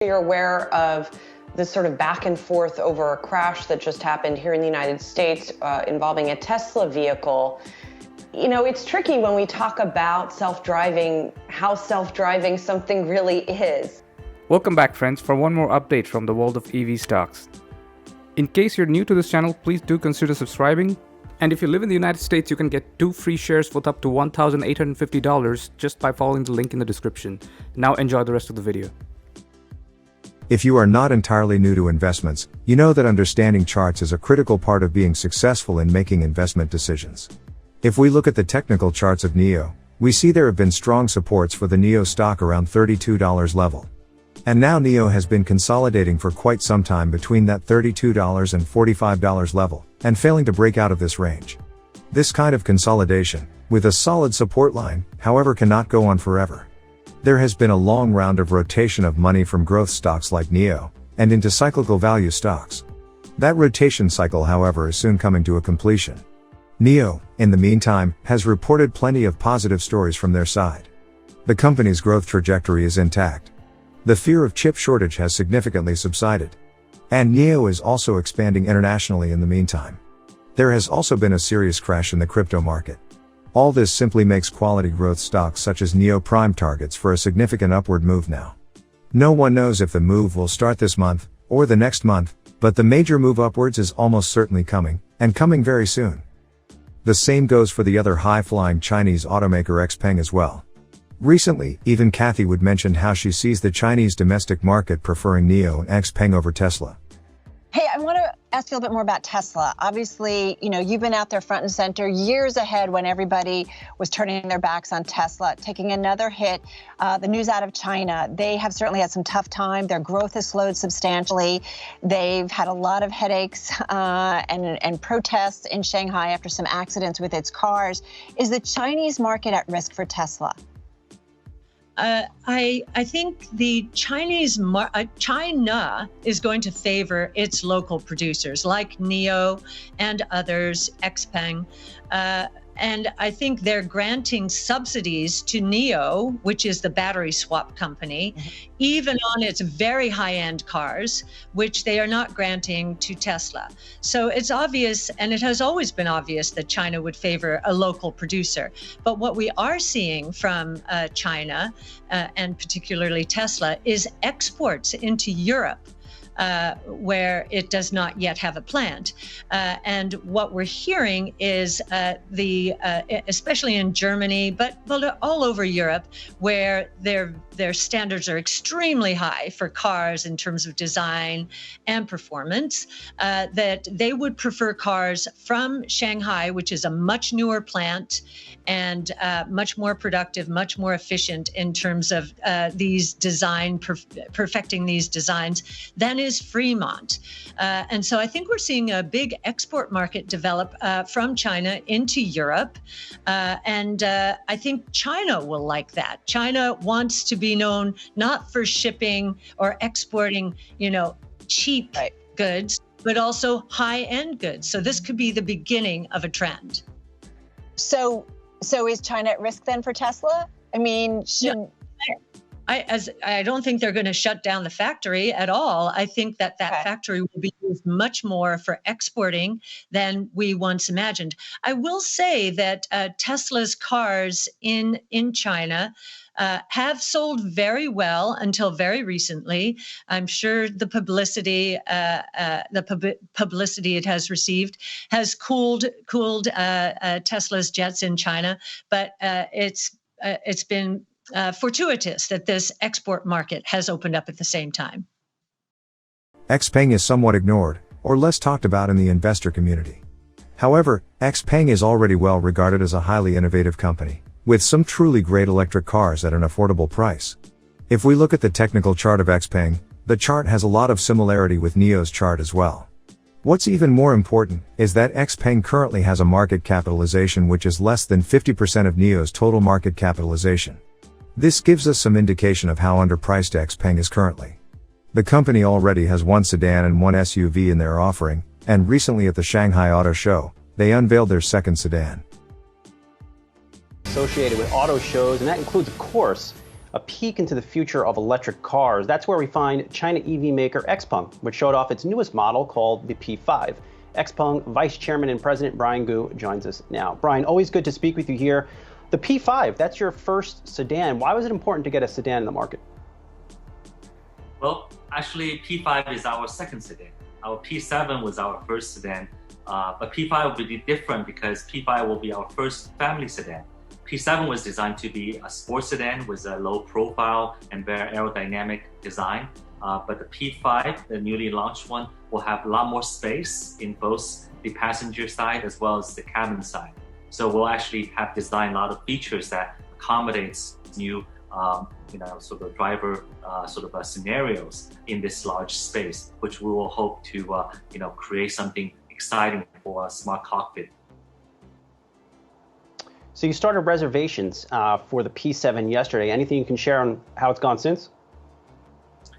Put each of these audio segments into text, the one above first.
You're aware of this sort of back and forth over a crash that just happened here in the United States involving a Tesla vehicle. You know, it's tricky when we talk about self-driving, how self-driving something really is. Welcome back, friends, for one more update from the world of EV stocks. In case you're new to this channel, please do consider subscribing. And if you live in the United States, you can get 2 free shares worth up to $1,850 just by following the link in the description. Now enjoy the rest of the video. If you are not entirely new to investments, you know that understanding charts is a critical part of being successful in making investment decisions. If we look at the technical charts of NIO, we see there have been strong supports for the NIO stock around $32 level. And now NIO has been consolidating for quite some time between that $32 and $45 level, and failing to break out of this range. This kind of consolidation, with a solid support line, however, cannot go on forever. There has been a long round of rotation of money from growth stocks like NIO, and into cyclical value stocks. That rotation cycle, however, is soon coming to a completion. NIO, in the meantime, has reported plenty of positive stories from their side. The company's growth trajectory is intact. The fear of chip shortage has significantly subsided. And NIO is also expanding internationally in the meantime. There has also been a serious crash in the crypto market. All this simply makes quality growth stocks such as NIO prime targets for a significant upward move now. No one knows if the move will start this month, or the next month, but the major move upwards is almost certainly coming, and coming very soon. The same goes for the other high-flying Chinese automaker XPeng as well. Recently, even Kathy Wood mentioned how she sees the Chinese domestic market preferring NIO and XPeng over Tesla. Hey, I want to ask you a little bit more about Tesla. Obviously, you know, you've been out there front and center years ahead when everybody was turning their backs on Tesla, taking another hit. The news out of China, they have certainly had some tough time. Their growth has slowed substantially. They've had a lot of headaches and protests in Shanghai after some accidents with its cars. Is the Chinese market at risk for Tesla? I think the China is going to favor its local producers like NIO and others, XPeng. And I think they're granting subsidies to NIO, which is the battery swap company, even on its very high-end cars, which they are not granting to Tesla. So it's obvious, and it has always been obvious, that China would favor a local producer. But what we are seeing from China, and particularly Tesla, is exports into Europe. Where it does not yet have a plant. And what we're hearing is especially in Germany, but all over Europe, where their standards are extremely high for cars in terms of design and performance, that they would prefer cars from Shanghai, which is a much newer plant and much more productive, much more efficient in terms of perfecting these designs than is Fremont. And so I think we're seeing a big export market develop from China into Europe. And I think China will like that. China wants to be known not for shipping or exporting, cheap goods, but also high-end goods. So this could be the beginning of a trend. So is China at risk then for Tesla? I mean, I don't think they're going to shut down the factory at all. I think that factory will be used much more for exporting than we once imagined. I will say that Tesla's cars in China have sold very well until very recently. I'm sure the publicity it has received has cooled Tesla's jets in China, but it's been fortuitous that this export market has opened up at the same time. XPeng is somewhat ignored, or less talked about in the investor community. However, XPeng is already well regarded as a highly innovative company, with some truly great electric cars at an affordable price. If we look at the technical chart of XPeng, the chart has a lot of similarity with NIO's chart as well. What's even more important is that XPeng currently has a market capitalization which is less than 50% of NIO's total market capitalization. This gives us some indication of how underpriced XPeng is currently. The company already has one sedan and one SUV in their offering, and recently at the Shanghai Auto Show, they unveiled their second sedan. Associated with auto shows, and that includes, of course, a peek into the future of electric cars. That's where we find China EV maker XPeng, which showed off its newest model called the P5. XPeng Vice Chairman and President Brian Gu joins us now. Brian, always good to speak with you here. The P5, that's your first sedan. Why was it important to get a sedan in the market? Well, actually, P5 is our second sedan. Our P7 was our first sedan, but P5 will be different because P5 will be our first family sedan. P7 was designed to be a sports sedan with a low profile and very aerodynamic design. But the P5, the newly launched one, will have a lot more space in both the passenger side as well as the cabin side. So we'll actually have designed a lot of features that accommodates new, sort of driver scenarios in this large space, which we will hope to, create something exciting for a smart cockpit. So you started reservations for the P7 yesterday. Anything you can share on how it's gone since?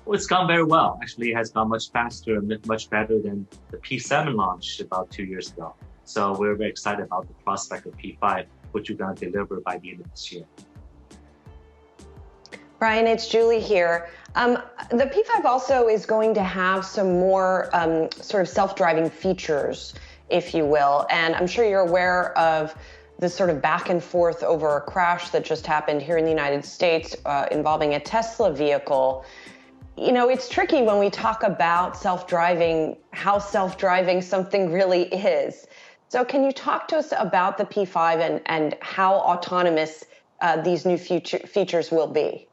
Well, it's gone very well. Actually, it has gone much faster and much better than the P7 launch about 2 years ago. So we're very excited about the prospect of P5, which we're going to deliver by the end of this year. Brian, it's Julie here. The P5 also is going to have some more sort of self-driving features, if you will. And I'm sure you're aware of this sort of back and forth over a crash that just happened here in the United States involving a Tesla vehicle. You know, it's tricky when we talk about self-driving, how self-driving something really is. So can you talk to us about the P5 and how autonomous these new features will be?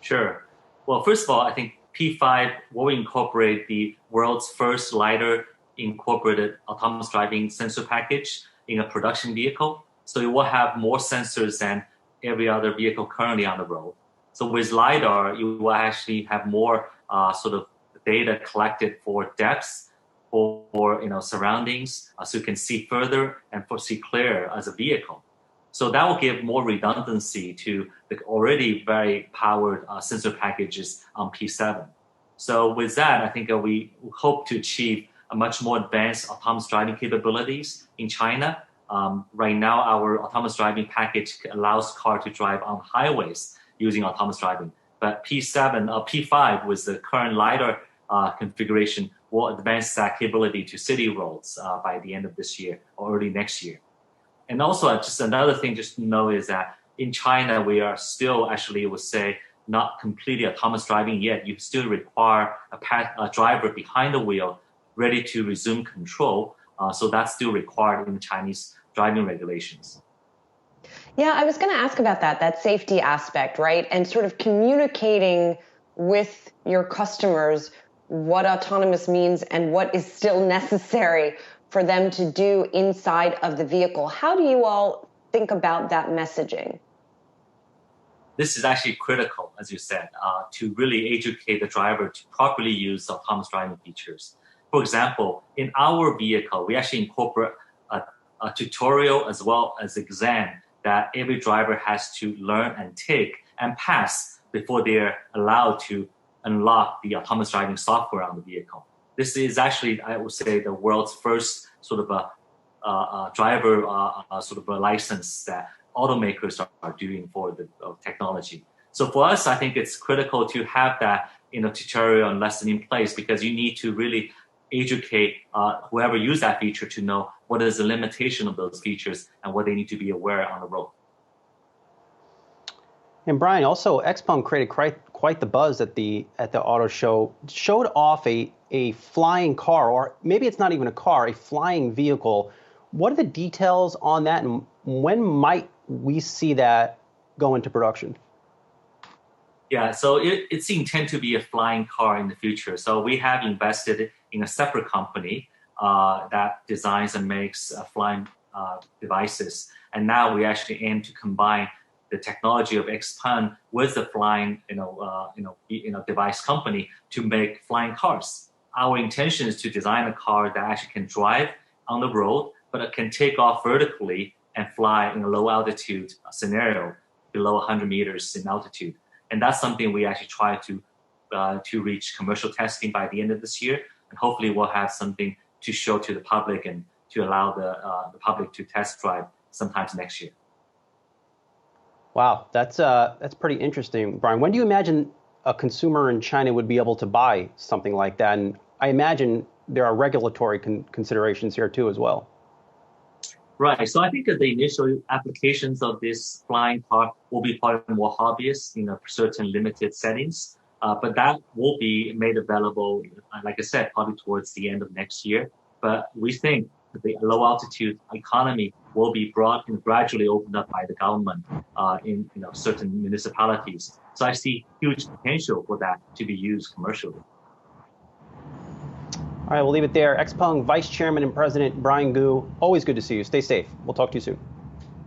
Sure. Well, first of all, I think P5 will incorporate the world's first LiDAR incorporated autonomous driving sensor package in a production vehicle. So it will have more sensors than every other vehicle currently on the road. So with LiDAR, you will actually have more sort of data collected for depths, for surroundings, so you can see further and see clearer as a vehicle. So that will give more redundancy to the already very powered sensor packages on P7. So with that, I think we hope to achieve a much more advanced autonomous driving capabilities in China. Right now, our autonomous driving package allows car to drive on highways using autonomous driving. But P5 with the current LiDAR configuration will advance that capability to city roads by the end of this year or early next year. And also, just another thing just to know is that in China, we are still actually, would say, not completely autonomous driving yet. You still require a driver behind the wheel ready to resume control. So that's still required in the Chinese driving regulations. Yeah, I was going to ask about that safety aspect, right? And sort of communicating with your customers what autonomous means and what is still necessary for them to do inside of the vehicle. How do you all think about that messaging? This is actually critical, as you said, to really educate the driver to properly use autonomous driving features. For example, in our vehicle, we actually incorporate a tutorial as well as exam that every driver has to learn and take and pass before they're allowed to unlock the autonomous driving software on the vehicle. This is actually, I would say, the world's first sort of a driver sort of a license that automakers are doing for the technology. So for us, I think it's critical to have that tutorial and lesson in place because you need to really educate whoever use that feature to know what is the limitation of those features and what they need to be aware on the road. And Brian, also XPeng created quite the buzz at the auto show. Showed off a flying car, or maybe it's not even a car, a flying vehicle. What are the details on that, and when might we see that go into production? Yeah, so it's intended to be a flying car in the future. So we have invested in a separate company that designs and makes flying devices, and now we actually aim to combine the technology of XPeng with the flying, device company to make flying cars. Our intention is to design a car that actually can drive on the road, but it can take off vertically and fly in a low altitude scenario below 100 meters in altitude. And that's something we actually try to reach commercial testing by the end of this year. And hopefully we'll have something to show to the public and to allow the public to test drive sometimes next year. Wow, that's pretty interesting, Brian. When do you imagine a consumer in China would be able to buy something like that? And I imagine there are regulatory considerations here too as well. Right. So I think that the initial applications of this flying car will be probably more hobbyist in a certain limited settings. But that will be made available, like I said, probably towards the end of next year. But we think that the low altitude economy will be brought and gradually opened up by the government in certain municipalities. So I see huge potential for that to be used commercially. All right, we'll leave it there. XPeng Vice Chairman and President Brian Gu, always good to see you. Stay safe. We'll talk to you soon.